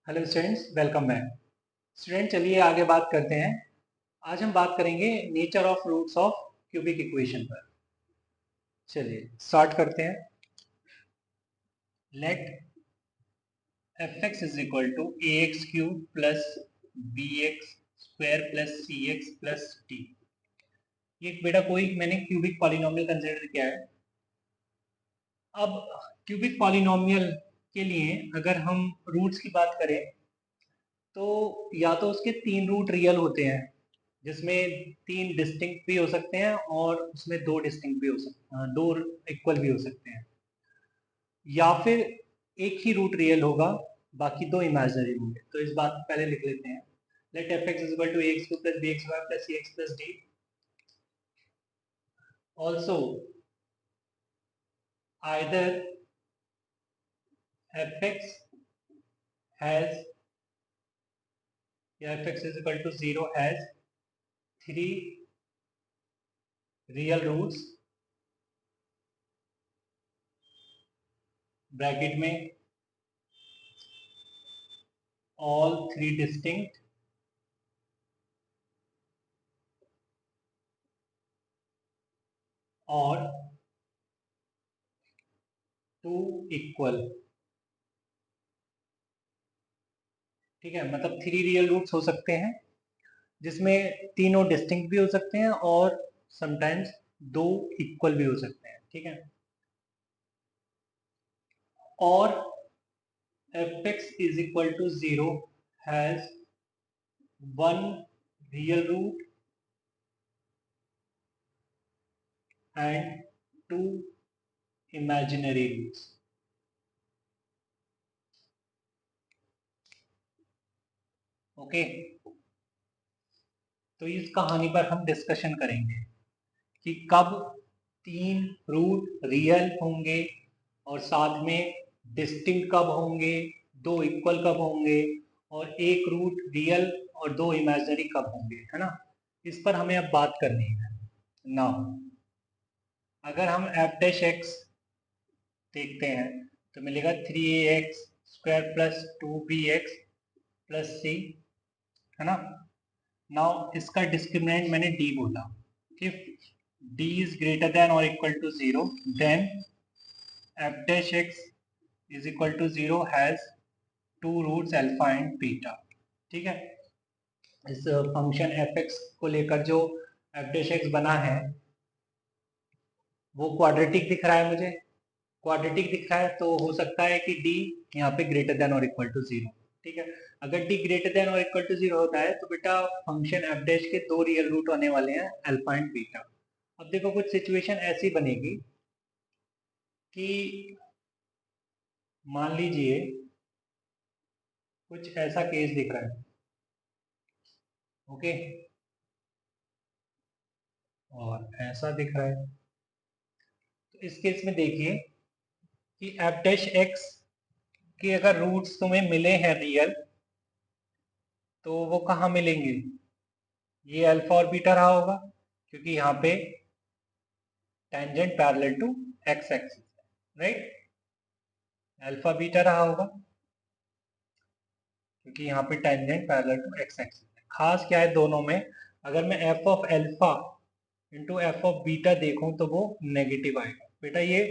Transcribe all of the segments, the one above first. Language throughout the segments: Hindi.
Hello students, welcome back. Student, चलिए आगे बात करते हैं। आज हम बात करेंगे nature of roots of cubic equation पर। चलिए स्टार्ट करते हैं। Let F x is equal to a x cube plus B x square plus C x plus d. ये बेटा कोई मैंने क्यूबिक पॉलिनोमियल कंसिडर किया है। अब क्यूबिक पॉलिनोमियल के लिए अगर हम रूट्स की बात करें तो या तो उसके 3 रूट रियल होते हैं, जिसमें 3 डिस्टिंक्ट भी हो सकते हैं और उसमें 2 डिस्टिंक्ट भी हो सकते हैं, 2 इक्वल भी हो सकते हैं, या फिर एक ही रूट रियल होगा, बाकी 2 इमेजिनरी होंगे। तो इस बात को पहले लिख लेते हैं। Let F x is equal to X cube plus B X Y plus C x plus D. Also either F x has या F x is equal to 0 has 3 real roots bracket में all 3 distinct और 2 इक्वल। ठीक है, मतलब 3 रियल रूट्स हो सकते हैं जिसमें तीनों डिस्टिंक्ट भी हो सकते हैं और समटाइम्स 2 इक्वल भी हो सकते हैं। ठीक है, और f x is equal to 0 has 1 real root and 2 imaginary roots. Okay, तो इस कहानी पर हम डिस्कशन करेंगे कि कब 3 रूट रियल होंगे और साथ में डिस्टिंक्ट कब होंगे, 2 इक्वल कब होंगे, और एक रूट रियल और 2 इमेजिनरी कब होंगे, है ना। इस पर हमें अब बात करनी है ना। अगर हम एफ डैश एक्स देखते हैं तो मिलेगा 3ax² प्लस 2bx प्लस सी, है ना। नाउ इसका डिस्क्रिमिनेंट मैंने डी बोला। If D is greater than और equal to 0 then F dash x is equal to 0 has 2 roots alpha and beta. ठीक है, इस फंक्शन एफ एक्स को लेकर जो एफ डैश एक्स बना है वो क्वाड्रेटिक दिख रहा है मुझे। क्वाड्रेटिक दिख रहा है तो हो सकता है कि डी यहाँ पे ग्रेटर देन और इक्वल टू 0। ठीक है, अगर डी ग्रेटर देन और इक्वल टू 0 होता है तो बेटा फंक्शन एफ डैश के 2 रियल रूट होने वाले हैं, अल्फा एंड बीटा। अब देखो कुछ सिचुएशन ऐसी बनेगी कि मान लीजिए कुछ ऐसा केस दिख रहा है। ओके, और ऐसा दिख रहा है। तो इस केस में देखिए कि एफ डैश एक्स के अगर रूट्स तुम्हें मिले हैं रियल तो वो कहाँ मिलेंगे, ये अल्फा और बीटा रहा होगा क्योंकि यहाँ पे tangent parallel to x axis, right. Alpha beta रहा होगा क्योंकि यहाँ पे tangent parallel to x axis है। खास क्या है दोनों में, अगर मैं f of alpha into F of beta देखूं तो वो नेगेटिव आएगा। बेटा ये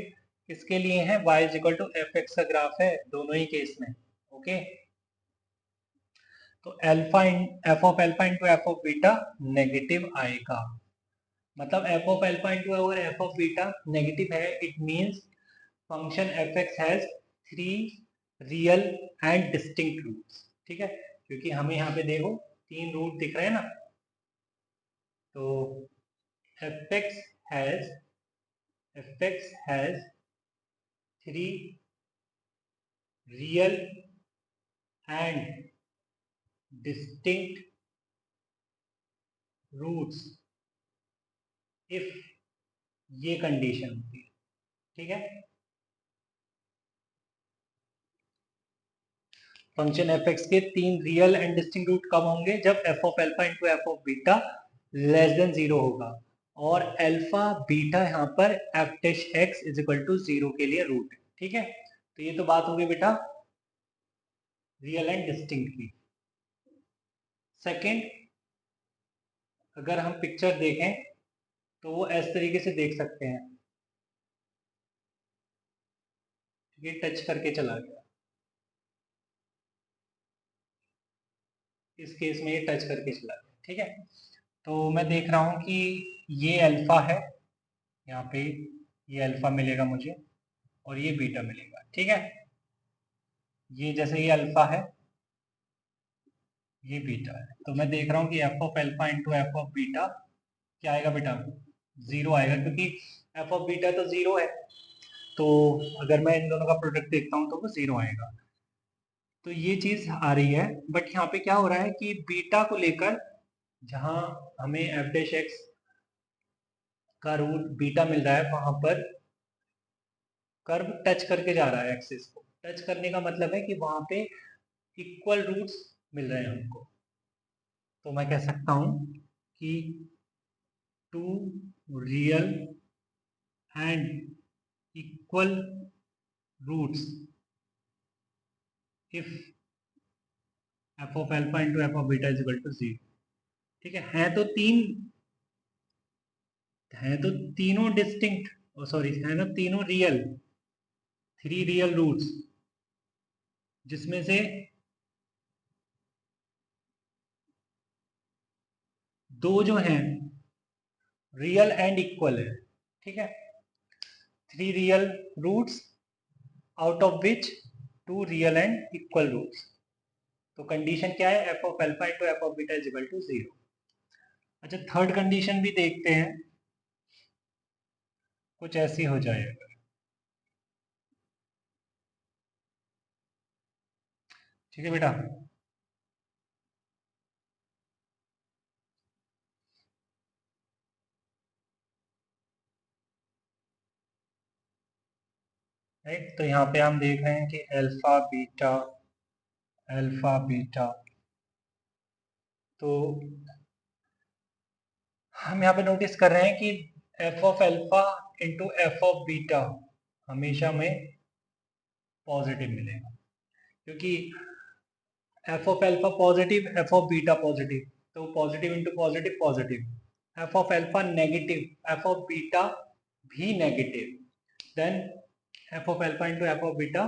किसके लिए है, y is equal to f x का ग्राफ है दोनों ही केस में। ओके, तो alpha f of alpha into F of beta negative आएगा। मतलब एफ ऑफ अल्फा इंटू अगर एफ ऑफ बीटा नेगेटिव है, it means function f x has 3 real and distinct roots. ठीक है, क्योंकि हमें यहाँ पे देखो 3 रूट दिख रहे हैं ना। तो f x has 3 real and distinct roots if ये कंडीशन होती है। ठीक है, फंक्शन एफ एक्स के 3 रियल एंड डिस्टिंक्ट रूट कब होंगे, जब f of alpha into F of beta less than 0 होगा और अल्फा बीटा यहाँ पर f dash x is equal to 0 के लिए रूट है। ठीक है, तो ये तो बात होगी बेटा रियल एंड डिस्टिंक्ट की। सेकंड, अगर हम पिक्चर देखें तो वो इस तरीके से देख सकते हैं, ये टच करके चला गया, इस केस में ये टच करके चला गया, ठीक है। तो मैं देख रहा हूँ कि ये अल्फा है, यहाँ पे ये अल्फा मिलेगा मुझे और ये बीटा मिलेगा, ठीक है। ये जैसे ये अल्फा है, ये बीटा है, तो मैं देख रहा हूँ कि F of alpha into F of beta क्या आएगा बेटा, जीरो आएगा, क्योंकि एफ ऑफ बीटा तो जीरो है, तो अगर मैं इन दोनों का प्रोडक्ट देखता हूँ तो वो जीरो आएगा। तो ये चीज आ रही है, बट यहाँ पे क्या हो रहा है कि बीटा को लेकर जहां हमें एफ डैश एक्स का रूट बीटा मिल रहा है, वहां पर कर्व टच करके जा रहा है एक्सिस को। टच करने का मतलब है कि वहां पे इक्वल रूट्स मिल रहे हैं हमको। तो मैं कह सकता हूं कि two real and equal roots if f of alpha into F of beta is equal to zero, ठीक है तो तीनों डिस्टिंक्ट, सॉरी है ना तीनों रियल, थ्री रियल रूट्स, जिसमें से दो जो हैं रियल एंड इक्वल है, ठीक है। Three real roots out of which two real and equal roots. तो कंडीशन क्या है, f of alpha into F of beta is equal to zero. अच्छा, थर्ड कंडीशन भी देखते हैं, कुछ ऐसी हो जाएगा, ठीक है बेटा। राइट, तो यहाँ पे हम देख रहे हैं कि अल्फा बीटा, तो हम यहाँ पे नोटिस कर रहे हैं कि F of alpha into F of beta हमेशा में पॉजिटिव मिलेगा, क्योंकि F of alpha positive, F of beta positive, तो positive into positive positive. F of alpha negative, F of beta भी negative, then F of alpha into F of beta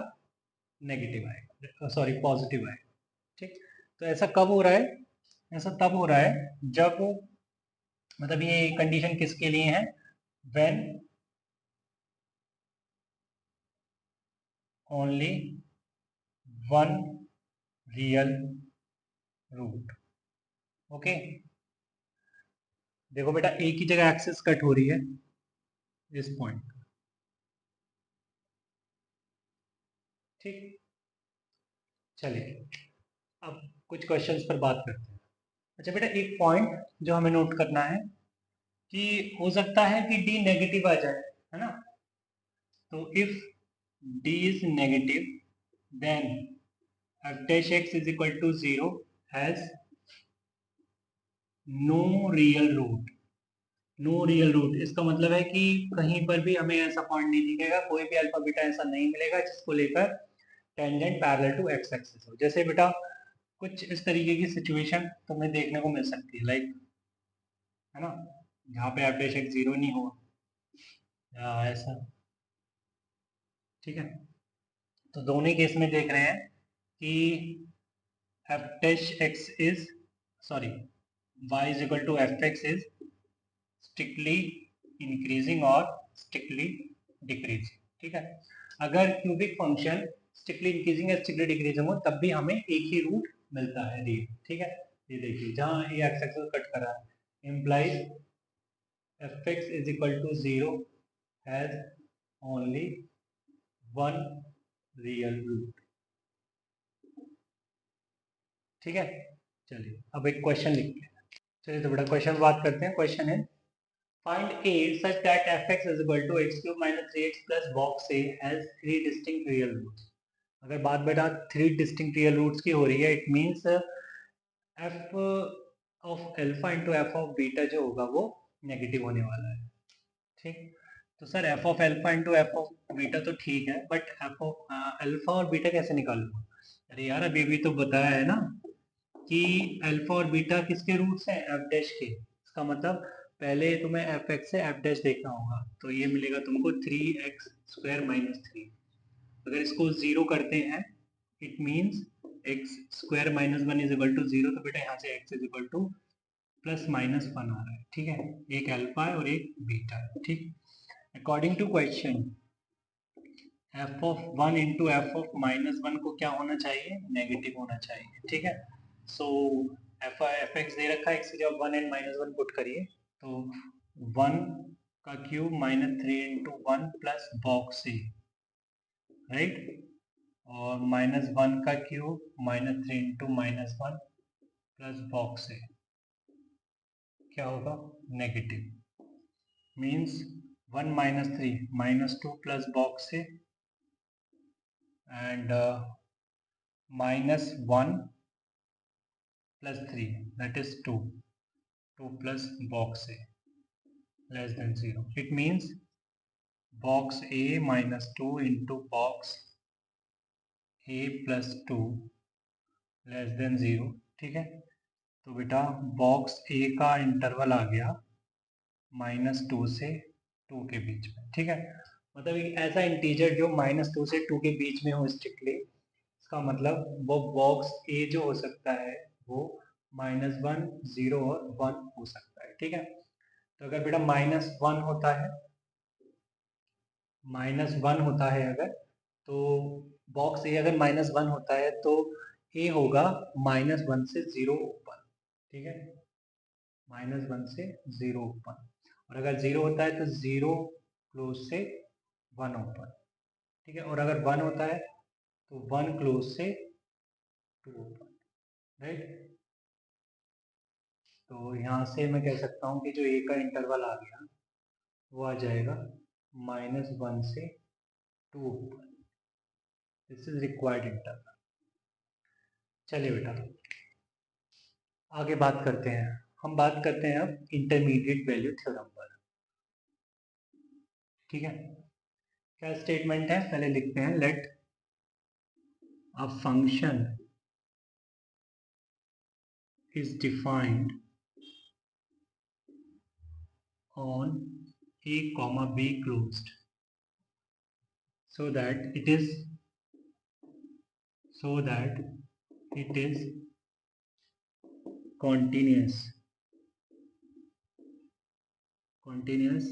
negative आएगा, सॉरी पॉजिटिव आएगा, ठीक। तो ऐसा कब हो रहा है, ऐसा तब हो रहा है जब, मतलब ये कंडीशन किसके लिए है, when only one real root, okay. देखो बेटा, एक ही जगह एक्सिस कट हो रही है, इस पॉइंट, ठीक। चलिए अब कुछ क्वेश्चंस पर बात करते हैं। अच्छा बेटा, एक पॉइंट जो हमें नोट करना है कि हो सकता है कि डी नेगेटिव आ जाए, है ना। तो if D is negative then F dash x is equal to zero has no real root. No real root इसका मतलब है कि कहीं पर भी हमें ऐसा पॉइंट नहीं दिखेगा, कोई भी अल्फा बीटा ऐसा नहीं मिलेगा जिसको लेकर tangent parallel to x axis हो। जैसे बेटा कुछ इस तरीके की सिचुएशन तुम्हें देखने को मिल सकती है, लाइक, है ना, यहाँ पे एफ डैश एक्स जीरो नहीं हुआ या ऐसा, ठीक है। तो दोनों ही केस में देख रहे हैं कि f dash x is, sorry, y is equal to f x is strictly increasing और स्ट्रिक्टली डिक्रीजिंग, ठीक है। अगर क्यूबिक फंक्शन स्ट्रिक्टली इंक्रीजिंग या स्ट्रिक्टली डिक्रीजिंग हो तब भी हमें एक ही रूट मिलता है, डी, ठीक है। ये देखिए जहाँ ये एक्स एक्सिस कट कर रहा है, implies f x is equal to zero has only one real root, ठीक है। चलिए अब एक क्वेश्चन लिखते हैं। चलिए तो बेटा क्वेश्चन बात करते हैं। क्वेश्चन है find a such that fx is equal to x cube minus 3x plus box a has three distinct real roots। अगर बात बेटा थ्री डिस्टिंक्ट रियल रूट्स की हो रही है, it means f of alpha into F of beta जो होगा वो नेगेटिव होने वाला है, ठीक। तो sir F of alpha into F of beta तो ठीक है, बट एफ ऑफ अल्फा और बीटा कैसे निकालूंगा। अरे यार अभी भी तो बताया है ना कि अल्फा और बीटा किसके रूट्स हैं, एफ डैश के। इसका मतलब पहले तुम्हें एफ एक्स से एफ डैश देखना होगा, तो ये मिलेगा तुमको 3x² - 3। अगर इसको जीरो करते हैं it means x² - 1 is equal to zero, तो बेटा यहाँ से x इज इक्वल टू +-1 आ रहा है। ठीक है, एक अल्फा है और एक बीटा है। ठीक, according to question f(1) into f(-1) को क्या होना चाहिए, नेगेटिव होना चाहिए। ठीक है, सो एफ एक्स दे रखा है, x की जगह 1 एंड -1 पुट करिए, तो 1 का क्यूब -3 इंटू 1 प्लस बॉक्स ए, राइट, और -1 का क्यूब -3 इंटू -1 प्लस बॉक्स ए, क्या होगा, negative, means 1 - 3 -2 plus box A and -1 plus 3, that is 2 plus box a less than 0. It means box a minus 2 into box a plus 2 less than 0. ठीक है, तो बेटा बॉक्स a का इंटरवल आ गया -2 से 2 के बीच में। ठीक है, मतलब एक ऐसा इंटीजर जो -2 से 2 के बीच में हो स्ट्रिक्टली, इसका मतलब वो बॉक्स ए जो हो सकता है वो -1, 0 और 1 हो सकता है। ठीक है, तो अगर बेटा -1 होता है, -1 होता है अगर, तो बॉक्स ए अगर -1 होता है तो ए होगा -1 से 0 ओपन। ठीक है, -1 से 0 ओपन, और अगर 0 होता है तो 0 क्लोज से 1 ओपन। ठीक है, और अगर 1 होता है तो 1 क्लोज से 2 ओपन, राइट। तो यहाँ से मैं कह सकता हूँ कि जो ए का इंटरवल आ गया वो आ जाएगा -1 से 2 open. This is required interval. चलिए बेटा आगे बात करते हैं। हम बात करते हैं अब इंटरमीडिएट वैल्यू थ्योरम पर। ठीक है, क्या स्टेटमेंट है पहले लिखते हैं। Let a function is defined on a comma b closed so that it is continuous continuous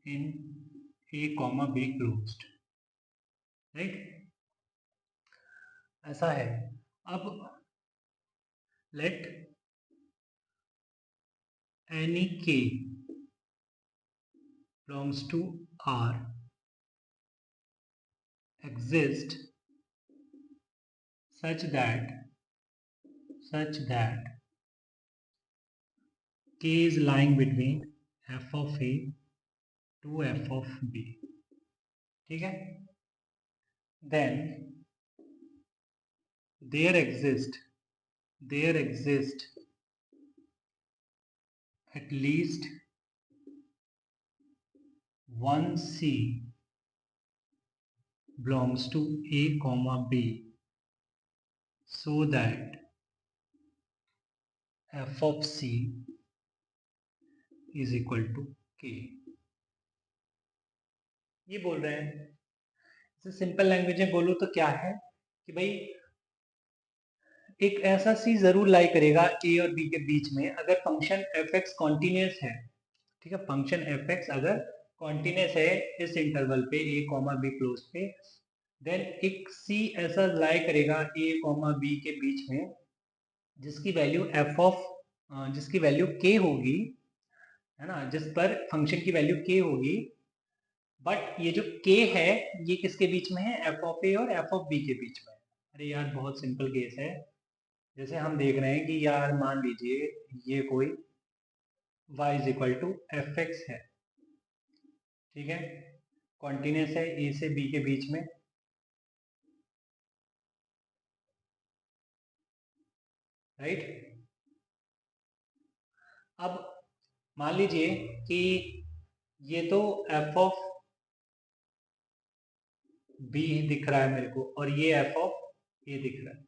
in a comma b closed, right, ऐसा है। अब late any k belongs to R exist such that k is lying between f of a to f of b। ठीक है, then there exist at least one c belongs to a comma b so that f of c is equal to k। ये बोल रहे हैं, इसे सिंपल लैंग्वेज में बोलूं तो क्या है कि भाई एक ऐसा सी जरूर लाई करेगा ए और बी के बीच में अगर फंक्शन एफ एक्स कॉन्टिन्यूस है। ठीक है, फंक्शन एफ एक्स अगर कॉन्टिन्यूस है इस इंटरवल पे ए कॉमा बी क्लोज पे, देन एक सी ऐसा लाई करेगा ए कॉमा बी के बीच में जिसकी वैल्यू जिसकी वैल्यू के होगी, है ना, जिस पर फंक्शन की वैल्यू के होगी, बट ये जो के है ये किसके बीच में है, एफ ऑफ ए और एफ ऑफ बी के बीच में। अरे यार बहुत सिंपल केस है, जैसे हम देख रहे हैं कि यार मान लीजिए ये कोई y is equal to f x है। ठीक है, कॉन्टिन्यूस है ए से बी के बीच में, राइट। अब मान लीजिए कि ये तो एफ ऑफ बी दिख रहा है मेरे को और ये एफ ऑफ ए दिख रहा है,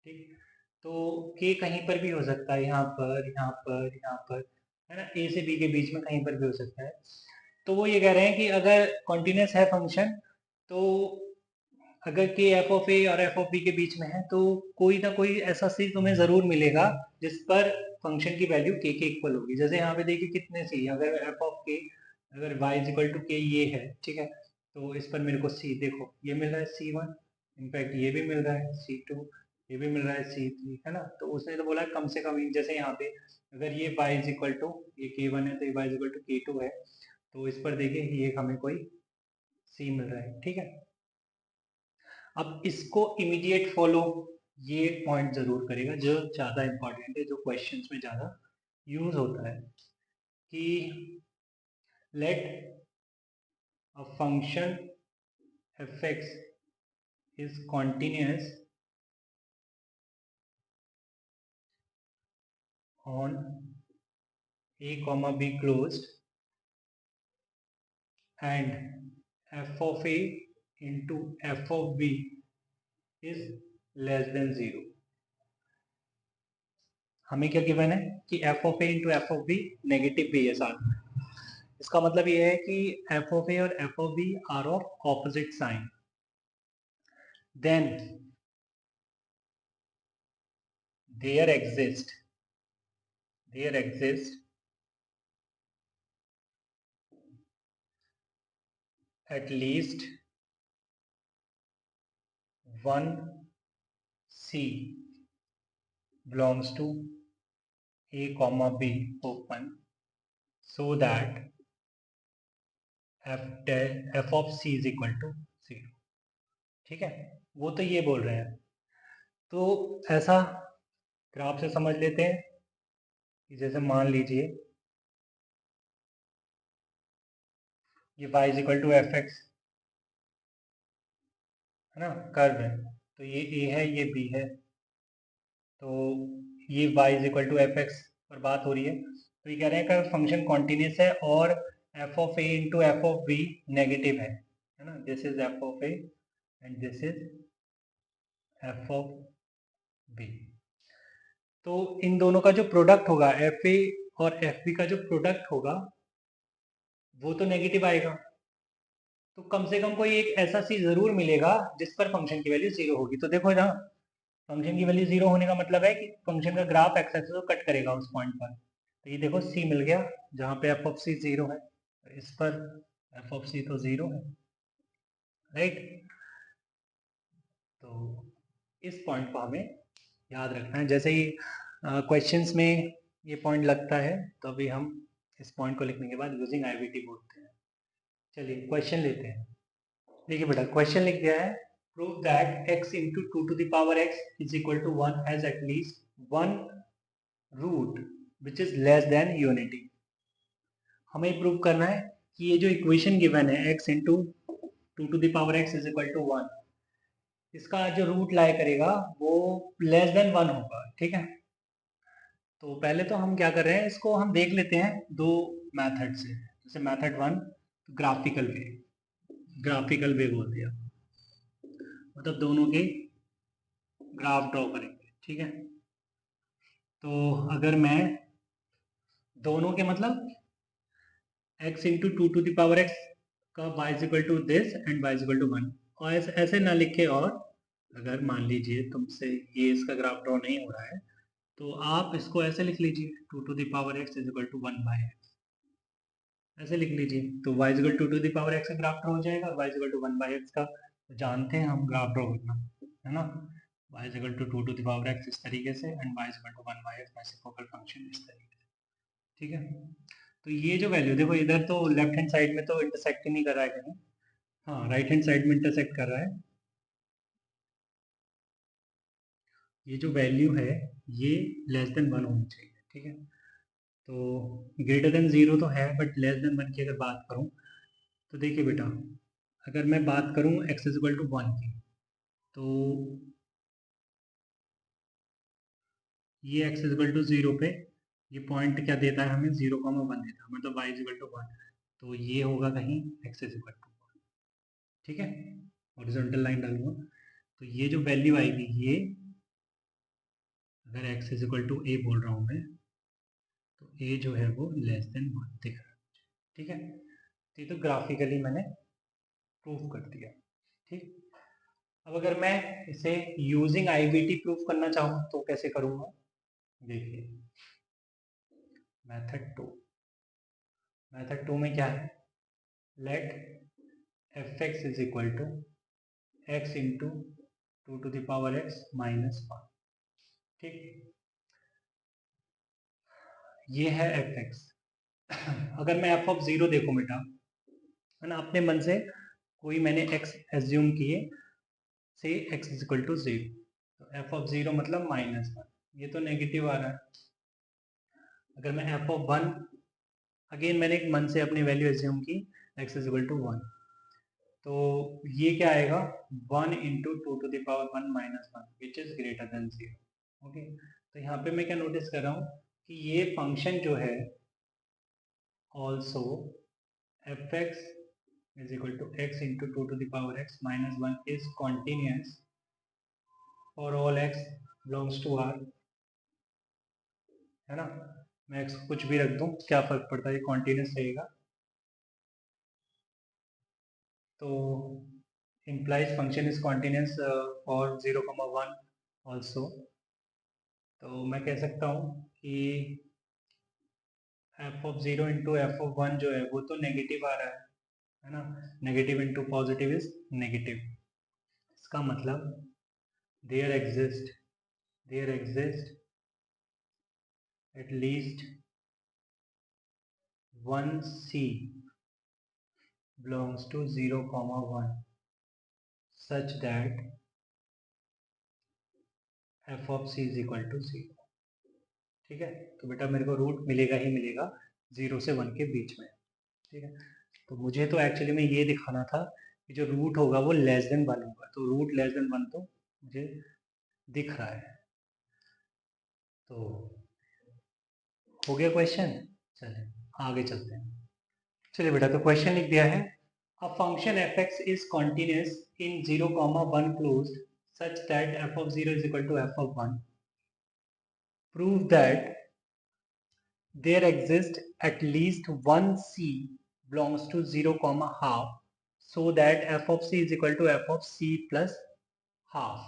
ठीक। तो के कहीं पर भी हो सकता है, यहाँ पर, यहाँ पर, यहाँ पर, है ना, ए से बी के बीच में कहीं पर भी हो सकता है। तो वो ये कह रहे हैं कि अगर कॉन्टिन्यूस है फंक्शन, तो अगर के एफ ऑफ ए और एफ ऑफ बी के बीच में है, तो कोई ना कोई ऐसा सी तुम्हें जरूर मिलेगा जिस पर फंक्शन की वैल्यू के इक्वल होगी। जैसे यहाँ पे देखिए कितने सी, अगर एफ ऑफ के, अगर y इज इक्वल टू के ये है, ठीक है, तो इस पर मेरे को सी, देखो ये मिल रहा है C1, इनफैक्ट ये भी मिल रहा है C2, ये भी मिल रहा है C3, है ना। तो उसने तो बोला कम से कम, जैसे यहाँ पे अगर ये y इज इक्वल टू, ये K1 है तो ये y is equal to K2 है, तो इस पर देखिए ये हमें कोई C मिल रहा है, ठीक है। अब इसको इमीडिएट फॉलो, ये पॉइंट जरूर करेगा जो ज़्यादा इंपॉर्टेंट है, जो क्वेश्चंस में ज़्यादा यूज होता है, कि let a function f x is continuous on a comma b closed and f of a into f of b is less than 0। हमें क्या गिवन है कि f of a into f of b negative भी है साथ में। इसका मतलब ये है कि f of a और f of b are of opposite sign, then there exist at least one c belongs to a comma b open so that f of c is equal to 0, ठीक है। वो तो ये बोल रहे हैं, तो ऐसा ग्राफ से समझ लेते हैं कि जैसे मान लीजिए ये y is equal to f x, है ना, कर्व है, तो ये a है ये b है, तो ये y is equal to f x पर बात हो रही है। तो ये कह रहे हैं कि फंक्शन कॉन्टिन्यूस है और F of a into F of b negative है ना, this is f of a and this is f of b. तो इन दोनों का जो प्रोडक्ट होगा, एफ ए और एफ बी का जो प्रोडक्ट होगा वो तो नेगेटिव आएगा। तो कम से कम कोई एक ऐसा चीज जरूर मिलेगा जिस पर फंक्शन की वैल्यू 0 होगी। तो देखो ना, फंक्शन की वैल्यू 0 होने का मतलब है कि फंक्शन का ग्राफ एक्स एक्सिस को कट करेगा उस पॉइंट पर। तो ये देखो c मिल गया जहाँ पे एफ ऑफ सी 0 है, इस पर एफ ऑफ सी तो 0 है, राइट। तो इस पॉइंट को हमें याद रखना है। जैसे ही क्वेश्चंस में ये पॉइंट लगता है तो अभी हम इस पॉइंट को लिखने के बाद यूजिंग आईवीटी बोलते हैं। चलिए क्वेश्चन लेते हैं। देखिए बेटा, क्वेश्चन लिख दिया है, prove that x into two to the power x is equal to 1 has at least one root which is less than unity. हमें प्रूव करना है कि ये जो इक्वेशन गिवन है x into two to the power x is equal to 1, इसका जो रूट लाया करेगा वो लेस देन 1 होगा, ठीक है। तो पहले तो हम क्या कर रहे हैं, इसको हम देख लेते हैं दो मेथड से। जैसे मेथड 1 ग्राफिकल वे बोल दिया, मतलब दोनों के ग्राफ ड्रॉ करेंगे, ठीक है। तो अगर मैं दोनों के मतलब x into two to the power x का y is equal to this and y is equal to 1, और ऐसे ना लिखे, और अगर मान लीजिए तुमसे ये इसका ग्राफ ड्रॉ नहीं हो रहा है तो आप इसको ऐसे लिख लीजिए, two to the power x is equal to 1 by x, ऐसे लिख लीजिए। तो y is equal to to the power x का ग्राफ ड्रॉ हो जाएगा, y is equal to 1 by x का तो जानते हैं हम ग्राफ ड्रॉ करना, है ना। y is equal to to the power x इस तरीके से and y is equal to 1 by x reciprocal function इस तरीके से, ठीक है। तो ये जो वैल्यू देखो, इधर तो लेफ्ट हैंड साइड में तो इंटरसेक्ट ही नहीं कर रहा है कहीं, हाँ राइट हैंड साइड में इंटरसेक्ट कर रहा है। ये जो वैल्यू है ये लेस देन 1 होनी चाहिए, ठीक है। तो ग्रेटर देन 0 तो है, बट लेस देन 1 की अगर बात करूं तो देखिए बेटा, अगर मैं बात करूं x इक्वल टू 1 की, तो ये x इक्वल टू 0 पे ये पॉइंट क्या देता है हमें, 0,1 देता है, मतलब y इक्वल टू 1। तो ये होगा कहीं x इक्वल टू 1, ठीक है, हॉरिजॉन्टल लाइन डालूंगा। तो ये जो वैल्यू आएगी, ये अगर x इक्वल टू a बोल रहा हूँ मैं, तो a जो है वो लेस देन 1 दिख रहा है, ठीक है। तो ये तो ग्राफिकली मैंने प्रूफ कर दिया, ठीक। अब अगर मैं इसे यूजिंग आईवीटी प्रूफ करना चाहूँ तो कैसे करूँगा, देखिए मेथड 2 में क्या है, let F x is equal to x into 2 to the power x minus 1, ठीक। ये है एफ एक्स। अगर मैं एफ ऑफ 0 देखूं बेटा, है ना, अपने मन से कोई मैंने एक्स एज्यूम किए, से एक्स इज इक्वल टू 0, तो एफ ऑफ 0 मतलब -1, ये तो नेगेटिव आ रहा है। अगर मैं एफ ऑफ 1, अगेन मैंने एक मन से अपनी वैल्यू एज्यूम की, एक्स इज इक्वल टू 1, तो ये क्या आएगा, 1 into 2 to the power 1 minus 1 which is greater than 0, okay. तो यहाँ पे मैं क्या नोटिस कर रहा हूँ कि ये फंक्शन जो है also f x is equal to x into 2 to the power x minus 1 is continuous for all x belongs to R, है ना। मैं एक्स कुछ भी रख दूं, क्या फर्क पड़ता है, ये कॉन्टिन्यूस रहेगा। तो implies function is continuous for 0,1 also। तो मैं कह सकता हूँ कि F of 0 into F of 1 जो है वो तो नेगेटिव आ रहा है ना, negative into positive is negative. इसका मतलब there exist at least one c belongs to 0,1 such that f of c is equal to 0, ठीक है। तो बेटा मेरे को रूट मिलेगा ही मिलेगा 0 से 1 के बीच में, ठीक है। तो मुझे तो एक्चुअली में ये दिखाना था कि जो रूट होगा वो लेस देन 1 होगा, तो रूट लेस देन 1 तो मुझे दिख रहा है। तो हो गया क्वेश्चन, चलिए आगे चलते हैं। चलिए बेटा, तो क्वेश्चन लिख दिया है, a function f x is continuous in 0,1 closed such that f of 0 is equal to F of 1, prove that there exists at least one c belongs to 0 comma half so that f of c is equal to f of c plus half,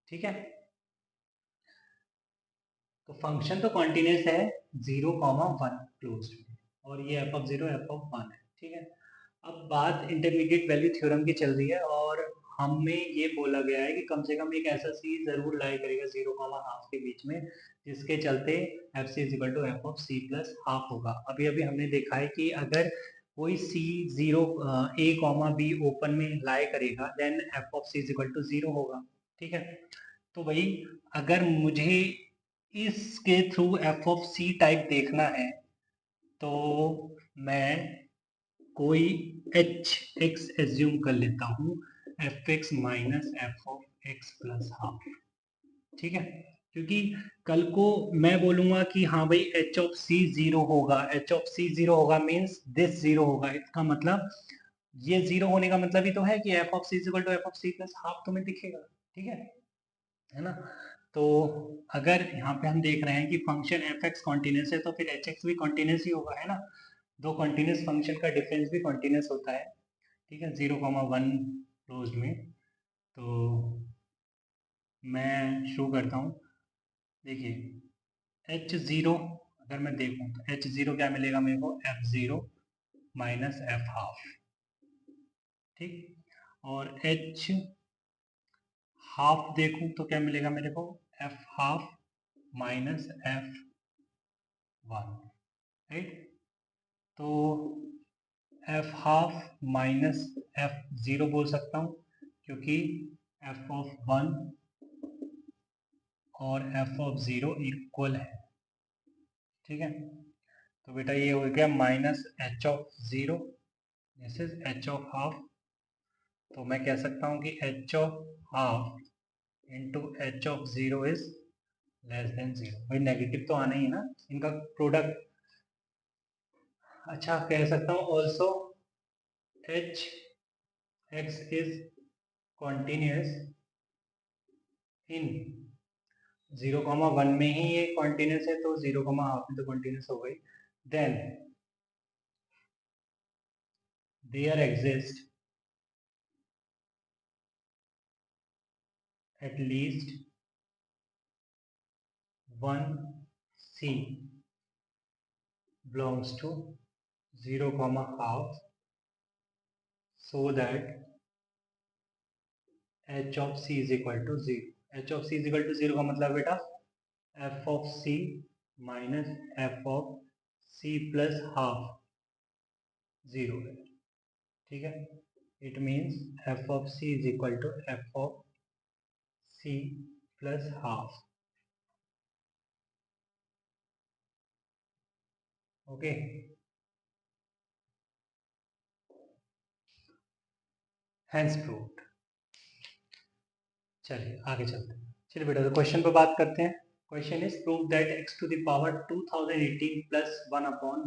ठीक है। तो फंक्शन तो कॉन्टिन्यूस है 0,1 क्लोज्ड में, और ये f of 0 f of 1 है, ठीक है। अब बात इंटरमीडिएट वैल्यू थ्योरम की चल रही है, और हमें ये बोला गया है कि कम से कम एक ऐसा सी जरूर लाई करेगा 0,1 के बीच में, जिसके चलते F C is equal to F of C plus half होगा। अभी अभी हमने देखा है कि अगर कोई C 0 A comma B open में लाई करेगा then F of C is equal to 0 होगा, ठीक है। तो भाई अगर मुझे इसके through F of C type देखना है, तो मैं कोई एच एक्स एज्यूम कर लेता हूँ, F x minus F of x plus half, ठीक है। क्योंकि कल को मैं बोलूंगा कि हाँ भाई एच ऑफ सी 0 होगा, एच ऑफ सी 0 होगा मीन्स दिस 0 होगा, इसका मतलब ये 0 होने का मतलब ही तो है कि F of c equal to F of C plus half तुम्हें दिखेगा, ठीक है ना। तो अगर यहाँ पे हम देख रहे हैं कि फंक्शन एफ एक्स कॉन्टिन्यूस है, तो फिर एच एक्स भी कॉन्टिन्यूस ही होगा, है ना। दो कॉन्टिन्यूस फंक्शन का डिफरेंस भी कॉन्टिन्यूस होता है, ठीक है, 0,1 क्लोज में। तो मैं शुरू करता हूँ, देखिए एच ज़ीरो अगर मैं देखूँ तो एच ज़ीरो क्या मिलेगा मेरे को, F zero minus F half, ठीक। और एच हाफ देखूँ तो क्या मिलेगा मेरे को, F half minus F one, right. तो F half minus F zero बोल सकता हूँ, क्योंकि एफ ऑफ वन और एफ ऑफ 0 इक्वल है, ठीक है। तो बेटा ये हो गया minus H of 0, this is H of half, तो मैं कह सकता हूँ कि H of half into H of zero is less than zero. भाई नेगेटिव तो आना ही है ना, इनका प्रोडक्ट। अच्छा कह सकता हूँ also H x is continuous in 0,1 में ही ये कॉन्टिन्यूस है, तो 0,हाफ में तो कॉन्टिन्यूस हो गई। Then there exist at least one C belongs to 0,half so that h of c is equal to 0. h of c is equal to 0 का मतलब बेटा f of c minus f of c plus half 0 है, ठीक है। it means f of c is equal to f of c plus half. okay, hence proved. चलिए आगे चलते हैं। चलिए बेटा तो क्वेश्चन पे बात करते हैं। Question is prove that x to the power 2018 plus 1 upon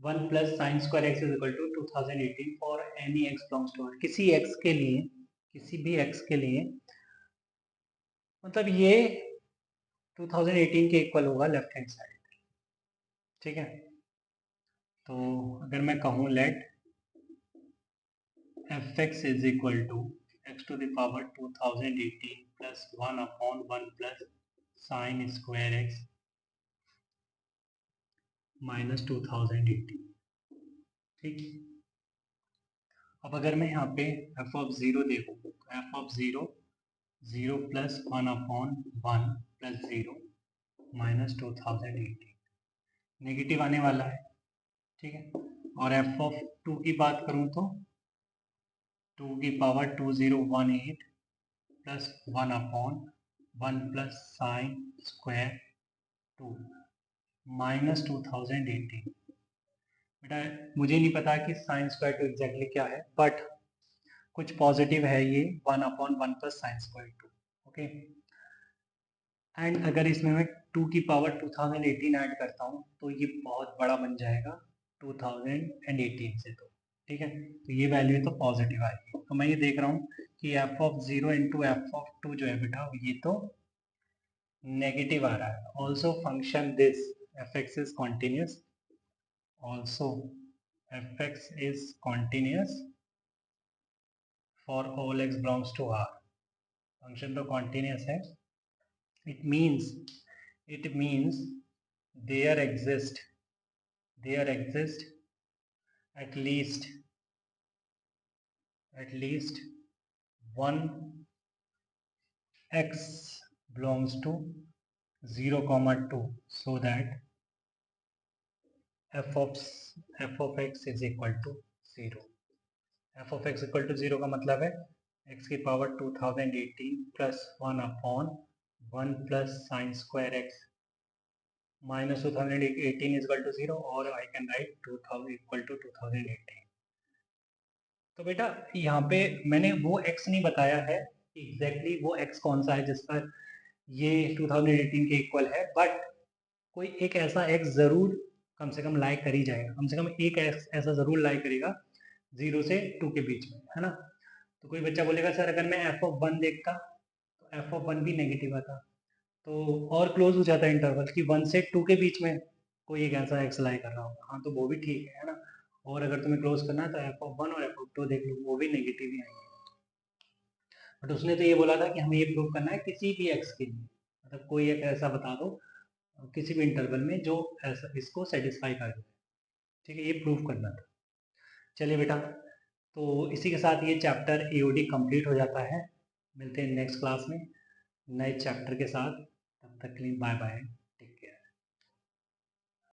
1 plus sin square x is equal to 2018 for any x belongs to R। किसी x के लिए, किसी भी x के लिए मतलब ये 2018 के इक्वल होगा लेफ्ट हैंड साइड, ठीक है। तो अगर मैं कहूँ late fx is equal to x to the power 2018 plus 1 upon 1 plus sin square x minus 2018, ठीक। अब अगर मैं यहाँ पे f of 0 देखूँ तो f of 0 0 plus 1 upon 1 plus 0 minus 2018 negative आने वाला है, ठीक है। और f of 2 की बात करूँ तो 2 की power 2018 plus 1 upon 1 plus sine square 2 minus 2018। बेटा मुझे नहीं पता कि साइन स्क्वायर 2 एग्जैक्टली क्या है, बट कुछ पॉजिटिव है ये 1 upon 1 plus sine square 2, okay. And अगर इसमें मैं 2 की पावर 2018 ऐड करता हूँ तो ये बहुत बड़ा बन जाएगा 2018 से, तो ठीक है। तो ये वैल्यू तो पॉजिटिव आएगी। तो मैं ये देख रहा हूँ कि f of 0 into F of 2 जो है बेटा ये तो नेगेटिव आ रहा है। Also function this fx is continuous, also fx is continuous for all x belongs to R। Function तो कॉन्टिन्यूस है। it means there exist at least one x belongs to 0,2 so that f of x is equal to 0। f of x equal to 0 का मतलब है x की power 2018 plus 1 upon 1 plus sine square x minus 2018 is equal to 0 और I can write 2000 equal to 2018। तो बेटा यहाँ पे मैंने वो x नहीं बताया है एग्जैक्टली वो x कौन सा है जिस पर ये 2018 के इक्वल है, बट कोई एक ऐसा x जरूर कम से कम लाई कर ही जाएगा, कम से कम एक x ऐसा जरूर लाई करेगा 0 से 2 के बीच में, है ना। तो कोई बच्चा बोलेगा सर अगर मैं f of 1 देखता तो f of 1 भी नेगेटिव आता, तो और क्लोज हो जाता है इंटरवल कि 1 से 2 के बीच में कोई एक ऐसा x लाई कर रहा होगा, हाँ तो वो भी ठीक है ना। और अगर तुम्हें क्लोज करना है तो f of 1 और f of 2 देख लो, वो भी नेगेटिव ही आएंगे। बट उसने तो ये बोला था कि हमें ये प्रूव करना है किसी भी x के लिए, मतलब कोई एक ऐसा बता दो किसी भी इंटरवल में जो ऐसा इसको सेटिस्फाई कर दे, ठीक है, ये प्रूव करना था। चलिए बेटा तो इसी के साथ ये चैप्टर AOD कंप्लीट हो जाता है। मिलते हैं नेक्स्ट क्लास में नए चैप्टर के साथ, तब तक के लिए बाय बाय।